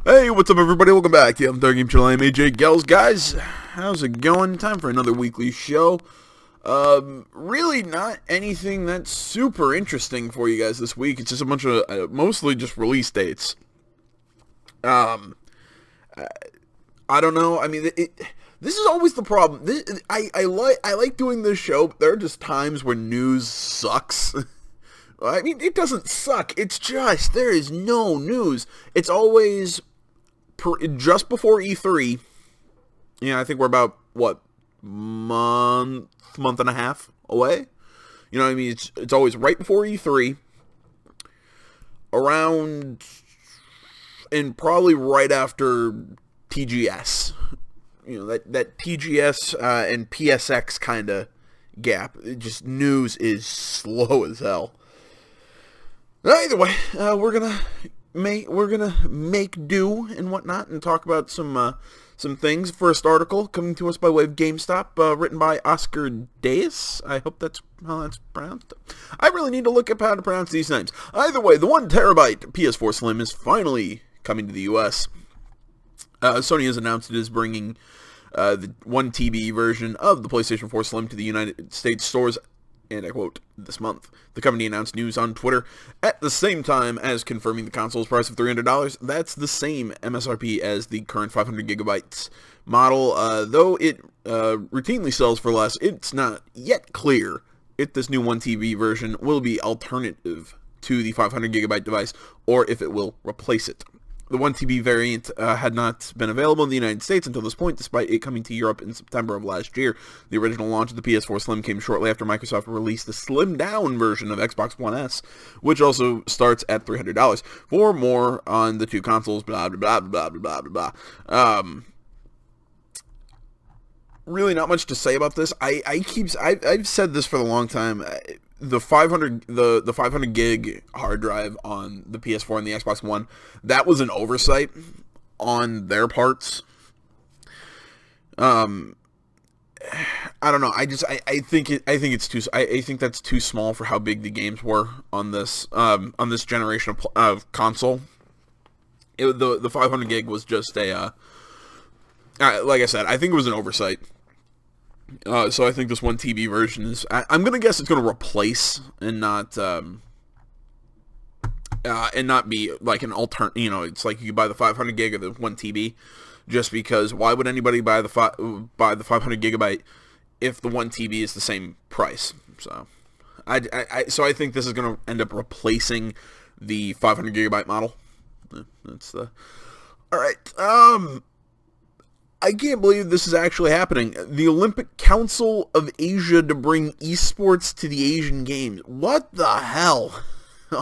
Hey, what's up everybody? Welcome back to the Untitled Game Channel. I'm AJ Gels. Guys, how's it going? Time for another weekly show. Really not anything that's super interesting for you guys this week. It's just a bunch of, mostly just release dates. I don't know. I mean, this is always the problem. I like doing this show, but there are just times when news sucks. I mean, it doesn't suck. It's just, there is no news. It's always just before E3. Yeah, I think we're about, month and a half away? You know what I mean? It's always right before E3. Around, and probably right after TGS. You know, that TGS and PSX kind of gap. News is slow as hell. Either way, we're gonna make do and whatnot, and talk about some things. First article coming to us by way of GameStop, written by Oscar Deus. I hope that's how that's pronounced. I really need to look up how to pronounce these names. Either way, the 1 terabyte PS4 Slim is finally coming to the U.S. Sony has announced it is bringing the 1 TB version of the PlayStation 4 Slim to the United States stores, and I quote, this month. The company announced news on Twitter at the same time as confirming the console's price of $300. That's the same MSRP as the current 500 gigabytes model. Though it routinely sells for less, it's not yet clear if this new 1 TB version will be alternative to the 500 gigabyte device or if it will replace it. The 1 TB variant had not been available in the United States until this point, despite it coming to Europe in September of last year. The original launch of the PS4 Slim came shortly after Microsoft released the slimmed-down version of Xbox One S, which also starts at $300. For more on the two consoles, blah, blah, blah, blah, blah, blah, blah. Really not much to say about this. I've said this for a long time. The 500 gig hard drive on the PS4 and the Xbox One, that was an oversight on their parts. I don't know. I think that's too small for how big the games were on this generation of console. The 500 gig was just a like I said, I think it was an oversight. So I think this 1 TB version is, I'm going to guess it's going to replace and not be like an alternate, it's like you could buy the 500 gig or the 1 TB, just because why would anybody buy the 500 gigabyte if the 1 TB is the same price? So so I think this is going to end up replacing the 500 gigabyte model. That's the, all right. I can't believe this is actually happening. The Olympic Council of Asia to bring eSports to the Asian Games. what the hell?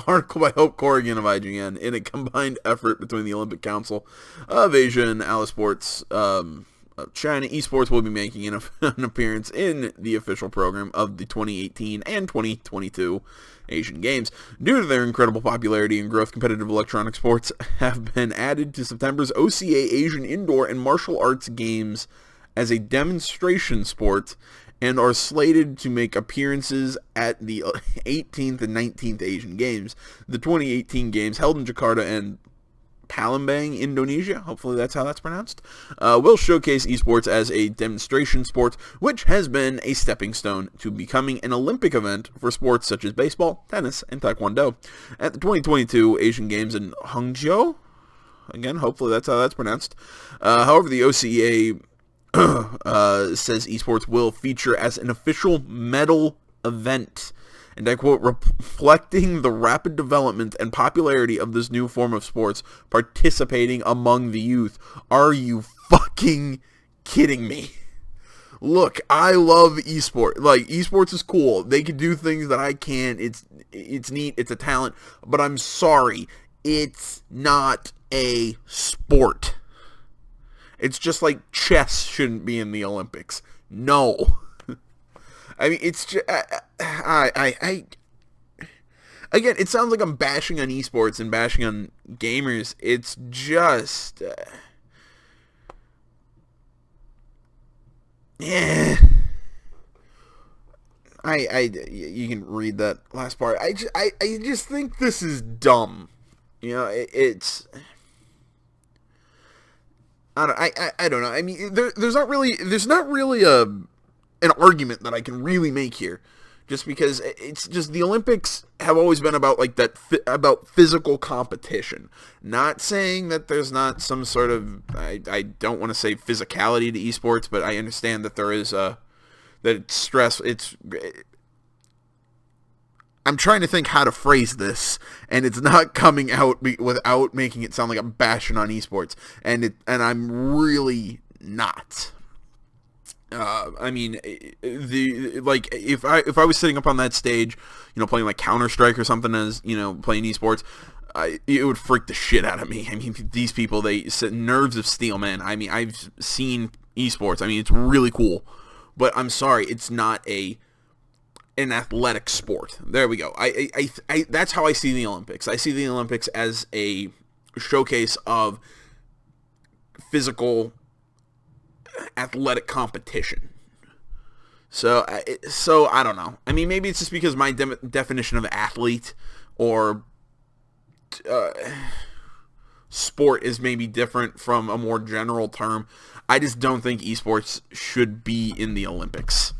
Article by Hope Corrigan of IGN. In a combined effort between the Olympic Council of Asia and Alisports of China, eSports will be making an appearance in the official program of the 2018 and 2022 Asian Games. Due to their incredible popularity and growth, competitive electronic sports have been added to September's OCA Asian Indoor and Martial Arts Games as a demonstration sport and are slated to make appearances at the 18th and 19th Asian Games. The 2018 Games, held in Jakarta and Palembang, Indonesia, hopefully that's how that's pronounced, will showcase esports as a demonstration sport, which has been a stepping stone to becoming an Olympic event for sports such as baseball, tennis, and taekwondo. At the 2022 Asian Games in Hangzhou, again, hopefully that's how that's pronounced. However, the OCA says esports will feature as an official medal event, and I quote, reflecting the rapid development and popularity of this new form of sports participating among the youth. Are you fucking kidding me? Look, I love esports. Like, esports is cool. They can do things that I can't. It's neat. It's a talent. But I'm sorry. It's not a sport. It's just like chess shouldn't be in the Olympics. No. I mean, it's just, again, it sounds like I'm bashing on esports and bashing on gamers. It's just, yeah. You can read that last part. I just think this is dumb. You know, it's I don't know. I mean, there's not really an argument that I can really make here, just because it's just the Olympics have always been about like that about physical competition. Not saying that there's not some sort of I don't want to say physicality to esports, but I understand that there is that it's stress. I'm trying to think how to phrase this, and it's not coming out without making it sound like I'm bashing on esports, and I'm really not. I mean, if I was sitting up on that stage, playing like Counter-Strike or something, as playing esports, it would freak the shit out of me. I mean, these people, they set nerves of steel, man. I mean, I've seen esports. I mean, it's really cool, but I'm sorry, it's not an athletic sport. There we go. I that's how I see the Olympics. I see the Olympics as a showcase of physical athletic competition. So I don't know. I mean, maybe it's just because my definition of athlete or sport is maybe different from a more general term. I just don't think esports should be in the Olympics.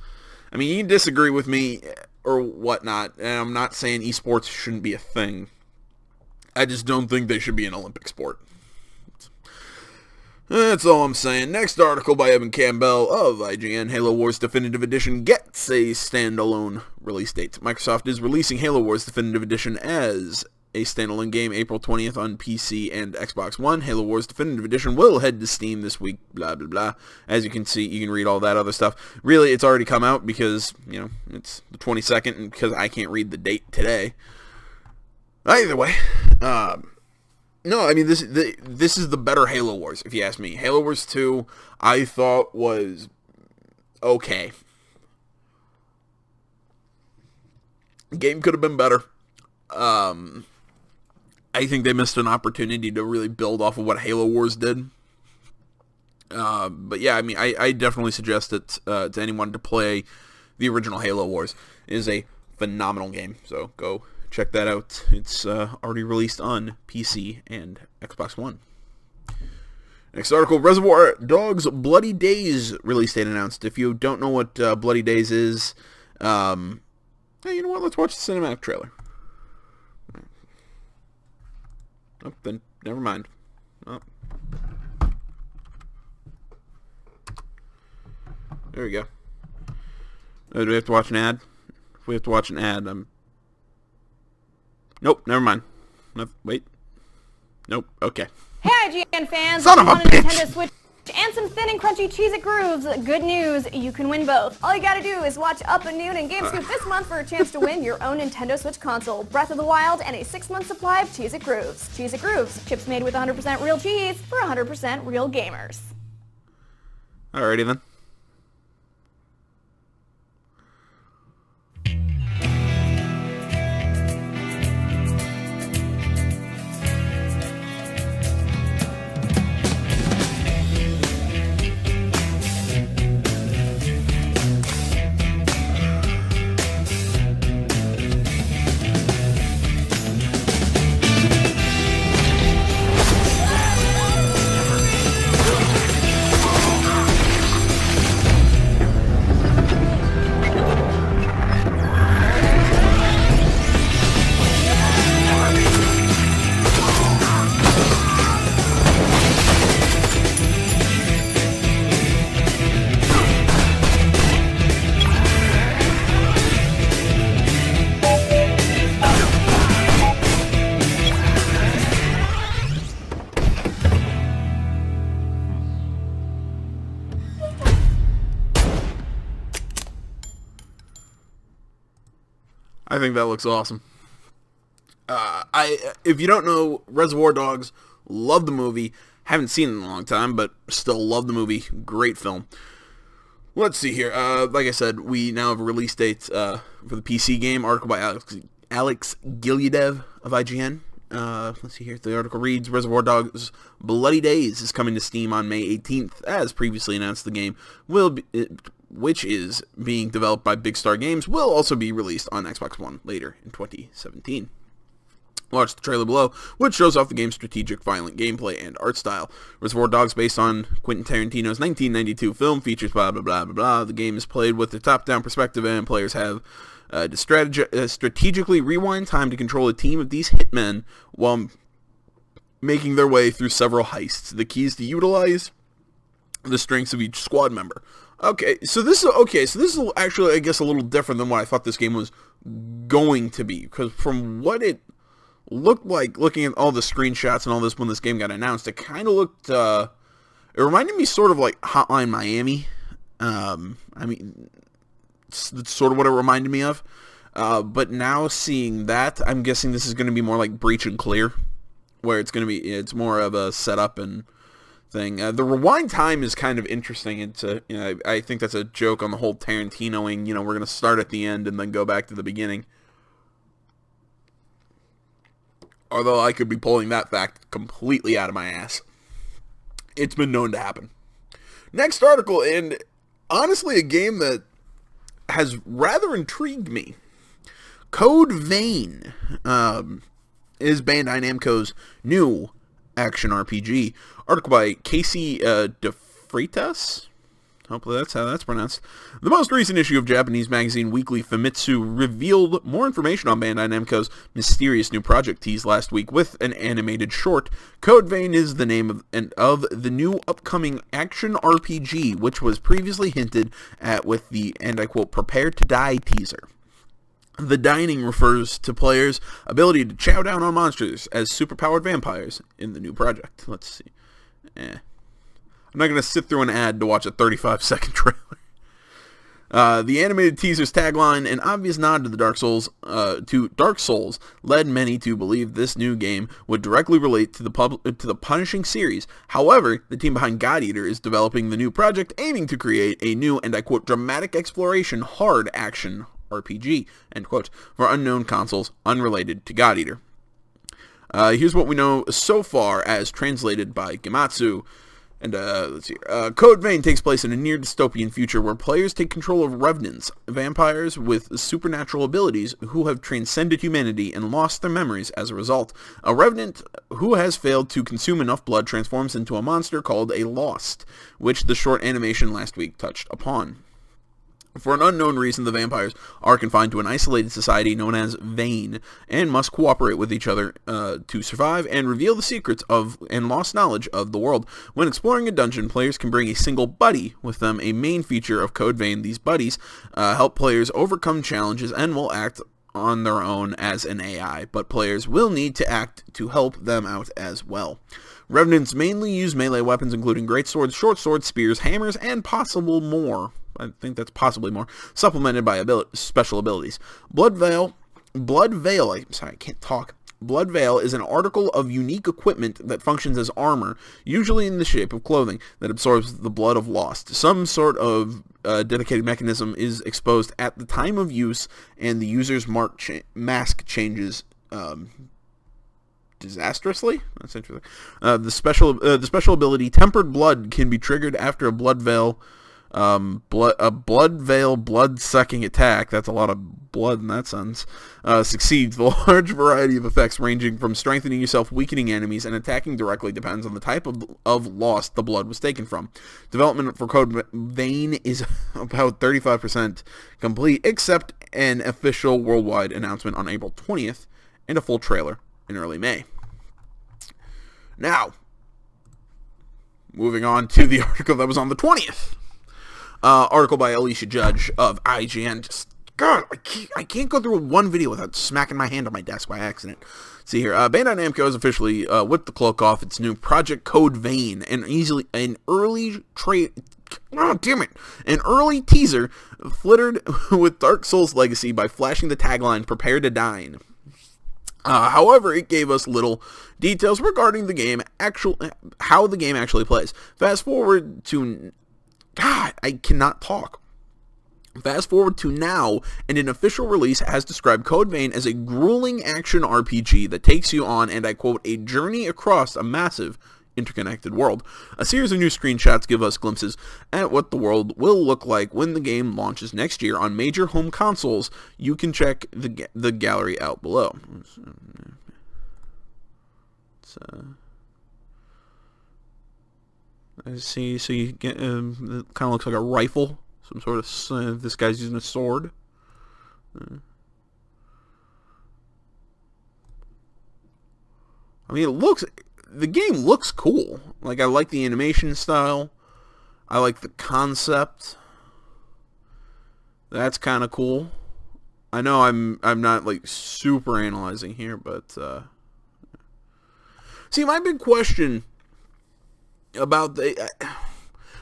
I mean, you can disagree with me or whatnot, and I'm not saying esports shouldn't be a thing. I just don't think they should be an Olympic sport. That's all I'm saying. Next article by Evan Campbell of IGN. Halo Wars Definitive Edition gets a standalone release date. Microsoft is releasing Halo Wars Definitive Edition as a standalone game April 20th on PC and Xbox One. Halo Wars Definitive Edition will head to Steam this week, blah, blah, blah. As you can see, you can read all that other stuff. Really, it's already come out because, it's the 22nd, and because I can't read the date today. Either way, no, I mean, this is the better Halo Wars, if you ask me. Halo Wars 2, I thought was okay. The game could have been better. I think they missed an opportunity to really build off of what Halo Wars did. But yeah, I mean, I definitely suggest it to anyone to play the original Halo Wars. It is a phenomenal game, so go check that out. It's already released on PC and Xbox One. Next article, Reservoir Dogs Bloody Days release date announced. If you don't know what Bloody Days is, hey, you know what? Let's watch the cinematic trailer. Oh, then never mind. Oh. There we go. Do we have to watch an ad? If we have to watch an ad, Nope, never mind. No, wait. Nope, okay. Hey, IGN fans! Son of a bitch! Nintendo Switch and some thin and crunchy Cheez-It Grooves. Good news, you can win both. All you gotta do is watch Up and Noon and GameScoop this month for a chance to win your own Nintendo Switch console, Breath of the Wild, and a 6-month supply of Cheez-It Grooves. Cheez-It Grooves, chips made with 100% real cheese for 100% real gamers. Alrighty then. I think that looks awesome. If you don't know, Reservoir Dogs, love the movie. Haven't seen it in a long time, but still love the movie. Great film. Let's see here. Like I said, we now have a release date for the PC game. Article by Alex Gilyadev of IGN. Let's see here. The article reads, Reservoir Dogs Bloody Days is coming to Steam on May 18th. As previously announced, the game which is being developed by Big Star Games, will also be released on Xbox One later in 2017. Watch the trailer below, which shows off the game's strategic, violent gameplay and art style. Reservoir Dogs, based on Quentin Tarantino's 1992 film, features blah blah blah blah blah. The game is played with a top-down perspective, and players have to strategically rewind time to control a team of these hitmen while making their way through several heists. The key is to utilize the strengths of each squad member. So this is actually, I guess, a little different than what I thought this game was going to be, because from what it looked like, looking at all the screenshots and all this when this game got announced, it kind of looked, it reminded me sort of like Hotline Miami. I mean, that's sort of what it reminded me of. But now seeing that, I'm guessing this is going to be more like Breach and Clear, where it's more of a setup and thing. The rewind time is kind of interesting. It's I think that's a joke on the whole Tarantinoing, we're going to start at the end and then go back to the beginning. Although I could be pulling that fact completely out of my ass. It's been known to happen. Next article, and honestly a game that has rather intrigued me. Code Vein is Bandai Namco's new action RPG. Article by Casey DeFreitas. Hopefully that's how that's pronounced. The most recent issue of Japanese magazine Weekly Famitsu revealed more information on Bandai Namco's mysterious new project teased last week with an animated short. Code Vein is the name of the new upcoming action RPG, which was previously hinted at with the, and I quote, "Prepare to Die" teaser. The dining refers to players' ability to chow down on monsters as superpowered vampires in the new project. Let's see. I'm not going to sit through an ad to watch a 35-second trailer. The animated teaser's tagline, an obvious nod to Dark Souls, led many to believe this new game would directly relate to the Punishing series. However, the team behind God Eater is developing the new project, aiming to create a new, and I quote, "dramatic exploration hard action RPG," end quote, for unknown consoles unrelated to God Eater. Here's what we know so far as translated by Gematsu. And let's see. Code Vein takes place in a near dystopian future where players take control of revenants, vampires with supernatural abilities who have transcended humanity and lost their memories as a result. A revenant who has failed to consume enough blood transforms into a monster called a Lost, which the short animation last week touched upon. For an unknown reason, the vampires are confined to an isolated society known as Vein, and must cooperate with each other to survive and reveal the secrets of and lost knowledge of the world. When exploring a dungeon, players can bring a single buddy with them, a main feature of Code Vein. These buddies help players overcome challenges and will act on their own as an AI, but players will need to act to help them out as well. Revenants mainly use melee weapons including great swords, short swords, spears, hammers, and possible more. I think that's possibly more, supplemented by special abilities. Blood Veil, I can't talk. Blood Veil is an article of unique equipment that functions as armor, usually in the shape of clothing, that absorbs the blood of Lost. Some sort of dedicated mechanism is exposed at the time of use, and the user's mask changes disastrously. That's interesting. The special ability Tempered Blood can be triggered after a Blood Veil blood-sucking attack, that's a lot of blood in that sentence, succeeds. The large variety of effects ranging from strengthening yourself, weakening enemies, and attacking directly depends on the type of Lost the blood was taken from. Development for Code Vein is about 35% complete, except an official worldwide announcement on April 20th and a full trailer in early May. Now, moving on to the article that was on the 20th. Article by Alicia Judge of IGN. God, I can't go through one video without smacking my hand on my desk by accident. See here, Bandai Namco has officially whipped the cloak off its new Project Code Vein, an early teaser flittered with Dark Souls legacy by flashing the tagline "Prepare to Dine." However, it gave us little details regarding the game how the game actually plays. Fast forward to God, I cannot talk. Fast forward to now, and an official release has described Code Vein as a grueling action RPG that takes you on, and I quote, a journey across a massive, interconnected world. A series of new screenshots give us glimpses at what the world will look like when the game launches next year on major home consoles. You can check the gallery out below. I see. So you get it kind of looks like a rifle, some sort of. This guy's using a sword. I mean, the game looks cool. Like, I like the animation style. I like the concept. That's kind of cool. I know I'm not like super analyzing here, but see, my big question about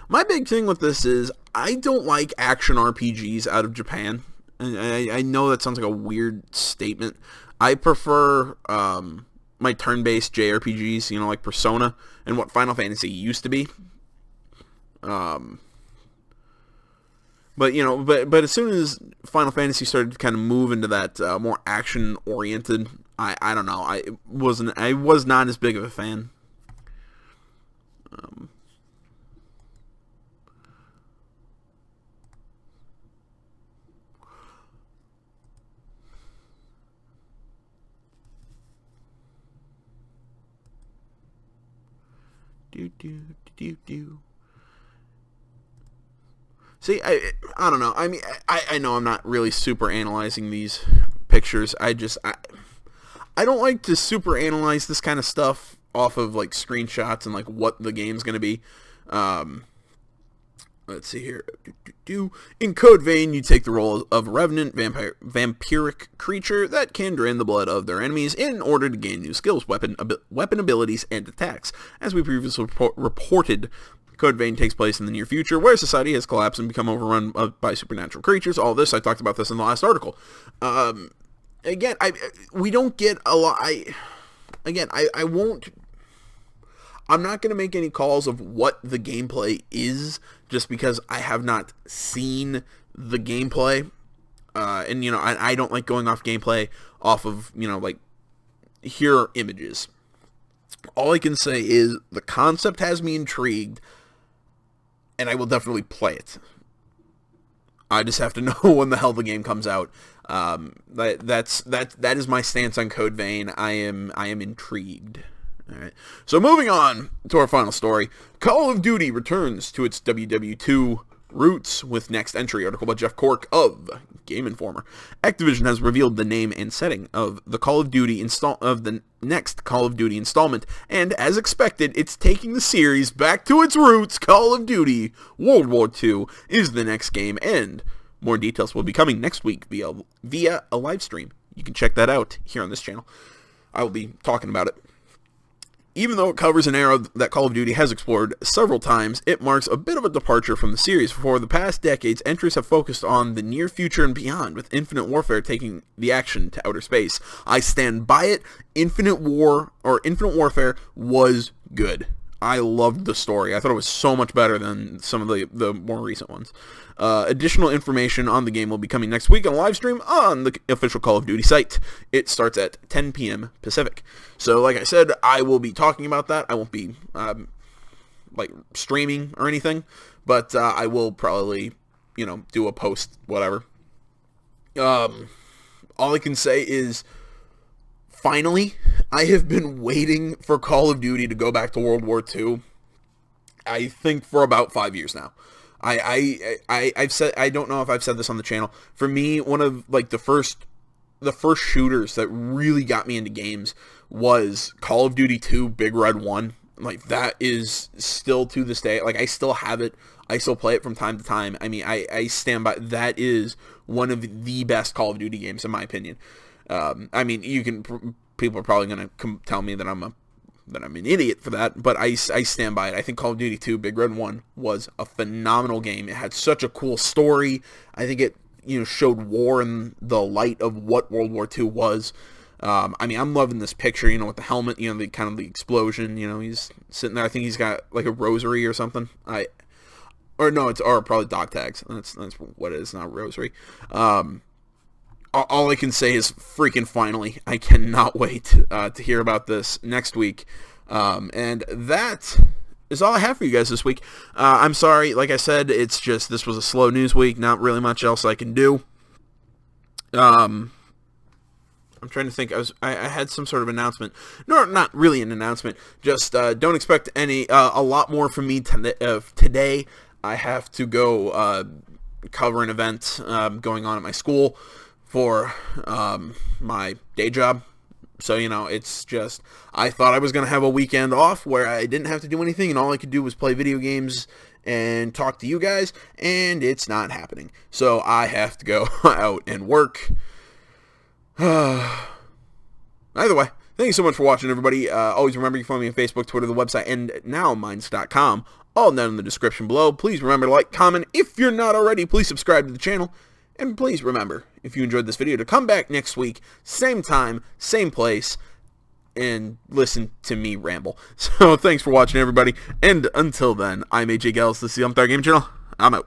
my big thing with this is I don't like action RPGs out of Japan. And I know that sounds like a weird statement. I prefer my turn-based JRPGs, you know, like Persona and what Final Fantasy used to be. But, you know, but as soon as Final Fantasy started to kind of move into that more action-oriented, I don't know, I was not as big of a fan. See, I don't know. I mean, I know I'm not really super analyzing these pictures. I don't like to super analyze this kind of stuff off of like screenshots and like what the game's gonna be. Let's see here. In Code Vein, you take the role of a revenant vampiric creature that can drain the blood of their enemies in order to gain new skills, weapon abilities, and attacks. As we previously reported, Code Vein takes place in the near future, where society has collapsed and become overrun by supernatural creatures. All this, I talked about this in the last article. Again, we don't get a lot. I won't. I'm not going to make any calls of what the gameplay is, just because I have not seen the gameplay. And, you know, I don't like going off gameplay off of, you know, like, here are images. All I can say is the concept has me intrigued, and I will definitely play it. I just have to know when the hell the game comes out. That is my stance on Code Vein. I am intrigued. All right. So moving on to our final story, Call of Duty returns to its WWII roots with next entry article by Jeff Cork of Game Informer. Activision has revealed the name and setting of the next Call of Duty installment, and as expected, it's taking the series back to its roots. Call of Duty World War II is the next game, and more details will be coming next week via a live stream. You can check that out here on this channel. I will be talking about it. Even though it covers an era that Call of Duty has explored several times, it marks a bit of a departure from the series. For the past decades, entries have focused on the near future and beyond, with Infinite Warfare taking the action to outer space. I stand by it. Infinite Warfare was good. I loved the story. I thought it was so much better than some of the more recent ones. Additional information on the game will be coming next week on a live stream on the official Call of Duty site. It starts at 10 p.m. Pacific. So, like I said, I will be talking about that. I won't be, like, streaming or anything, but I will probably, you know, do a post, whatever. All I can say is, finally, I have been waiting for Call of Duty to go back to World War II, I think, for about 5 years now. I've said, I don't know if I've said this on the channel. For me, one of like the first shooters that really got me into games was Call of Duty 2 Big Red 1. Like, that is still to this day, like, I still have it. I still play it from time to time. I mean, I stand by, that is one of the best Call of Duty games in my opinion. I mean, people are probably going to tell me that I'm an idiot for that, but I stand by it. I think Call of Duty 2 Big Red 1 was a phenomenal game. It had such a cool story. I think it, you know, showed war in the light of what World War II was. I mean, I'm loving this picture, you know, with the helmet, you know, the kind of the explosion, you know, he's sitting there. I think he's got like a rosary or something. Or probably dog tags. That's what it is, not a rosary. All I can say is freaking finally. I cannot wait to hear about this next week. And that is all I have for you guys this week. I'm sorry, like I said, it's just, this was a slow news week. Not really much else I can do. I'm trying to think. I had some sort of announcement. No, not really an announcement. Just don't expect a lot more from me today. I have to go cover an event going on at my school for my day job. So, it's just, I thought I was going to have a weekend off where I didn't have to do anything and all I could do was play video games and talk to you guys, and it's not happening. So I have to go out and work. Either way, thank you so much for watching, everybody. Always remember, you can find me on Facebook, Twitter, the website, and nowminds.com. All down in the description below. Please remember to like, comment. If you're not already, please subscribe to the channel. And please remember, if you enjoyed this video, to come back next week, same time, same place, and listen to me ramble. So thanks for watching, everybody. And until then, I'm AJ Gales. This is the Untitled Game Channel. I'm out.